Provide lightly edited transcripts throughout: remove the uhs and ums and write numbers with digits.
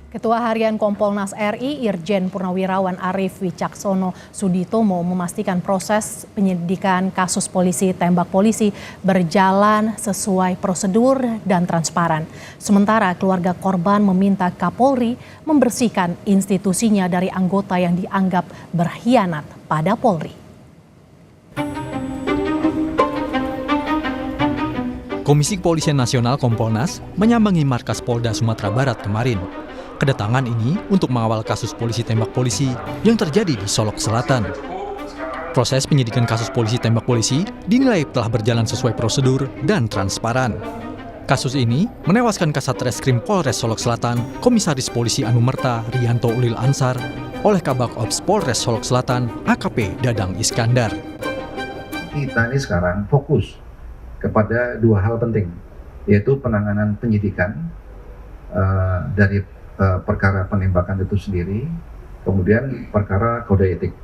Ketua Harian Kompolnas RI Irjen Purnawirawan Arief Wicaksono Suditomo memastikan proses penyidikan kasus polisi tembak polisi berjalan sesuai prosedur dan transparan. Sementara keluarga korban meminta Kapolri membersihkan institusinya dari anggota yang dianggap berkhianat pada Polri. Komisi Kepolisian Nasional Kompolnas menyambangi markas Polda Sumatera Barat kemarin. Kedatangan ini untuk mengawal kasus polisi tembak polisi yang terjadi di Solok Selatan. Proses penyidikan kasus polisi tembak polisi dinilai telah berjalan sesuai prosedur dan transparan. Kasus ini menewaskan Kasat Reskrim Polres Solok Selatan, Komisaris Polisi Anumerta Rianto Ulil Ansar, oleh Kabak Ops Polres Solok Selatan, AKP Dadang Iskandar. Kita ini sekarang fokus kepada dua hal penting, yaitu penanganan penyidikan dari perkara penembakan itu sendiri, kemudian perkara kode etik,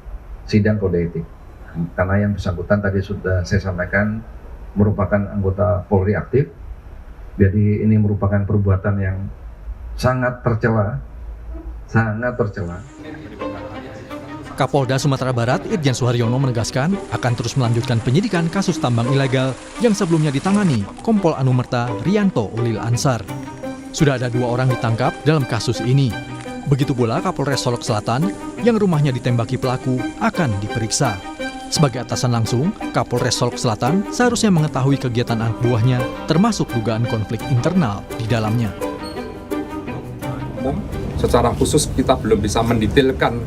sidang kode etik. Karena yang bersangkutan tadi sudah saya sampaikan merupakan anggota Polri aktif, jadi ini merupakan perbuatan yang sangat tercela, Kapolda Sumatera Barat Irjen Suharyono menegaskan akan terus melanjutkan penyidikan kasus tambang ilegal yang sebelumnya ditangani Kompol Anumerta Rianto Ulil Ansar. Sudah ada 2 orang ditangkap dalam kasus ini. Begitu pula Kapolres Solok Selatan yang rumahnya ditembaki pelaku akan diperiksa. Sebagai atasan langsung, Kapolres Solok Selatan seharusnya mengetahui kegiatan anak buahnya termasuk dugaan konflik internal di dalamnya. Secara khusus kita belum bisa mendetailkan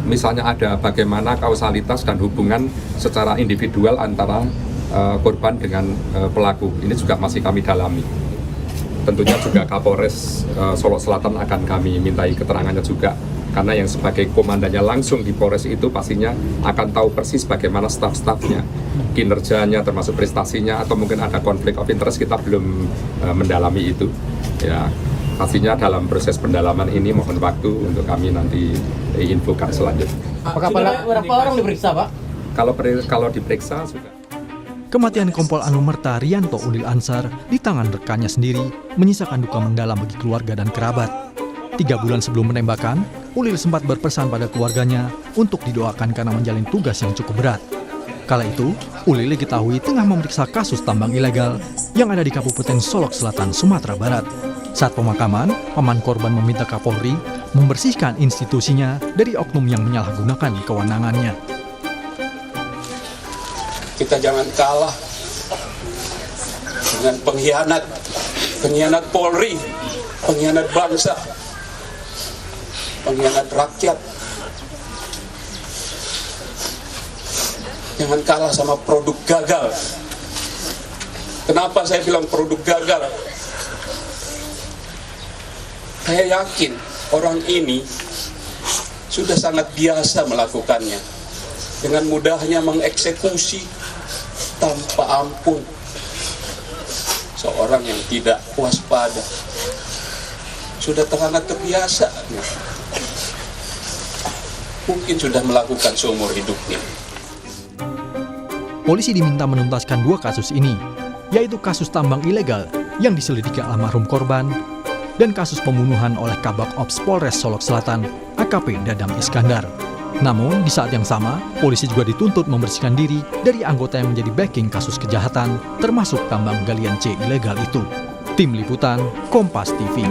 misalnya ada bagaimana kausalitas dan hubungan secara individual antara korban dengan pelaku. Ini juga masih kami dalami. Tentunya juga Kapolres Solok Selatan akan kami mintai keterangannya juga, karena yang sebagai komandannya langsung di Polres itu pastinya akan tahu persis bagaimana staf-stafnya, kinerjanya termasuk prestasinya, atau mungkin ada konflik of interest, kita belum mendalami itu. Ya, pastinya dalam proses pendalaman ini mohon waktu untuk kami nanti infokan selanjutnya. Berapa orang diperiksa, Pak? Kalau diperiksa sudah. Kematian Kompol Anumerta Rianto Ulil Ansar di tangan rekannya sendiri menyisakan duka mendalam bagi keluarga dan kerabat. 3 bulan sebelum penembakan, Ulil sempat berpesan pada keluarganya untuk didoakan karena menjalin tugas yang cukup berat. Kala itu, Ulil diketahui tengah memeriksa kasus tambang ilegal yang ada di Kabupaten Solok Selatan, Sumatera Barat. Saat pemakaman, paman korban meminta Kapolri membersihkan institusinya dari oknum yang menyalahgunakan kewenangannya. Kita jangan kalah dengan pengkhianat Polri, pengkhianat bangsa, pengkhianat rakyat. Jangan kalah sama produk gagal. Kenapa saya bilang produk gagal? Saya yakin orang ini sudah sangat biasa melakukannya. Dengan mudahnya mengeksekusi tanpa ampun seorang yang tidak waspada. Sudah sangat terbiasa. Mungkin sudah melakukan seumur hidupnya. Polisi diminta menuntaskan 2 kasus ini, yaitu kasus tambang ilegal yang diselidiki almarhum korban dan kasus pembunuhan oleh Kabak Ops Polres Solok Selatan, AKP Dadang Iskandar. Namun, di saat yang sama, polisi juga dituntut membersihkan diri dari anggota yang menjadi backing kasus kejahatan, termasuk tambang galian C ilegal itu. Tim Liputan, Kompas TV.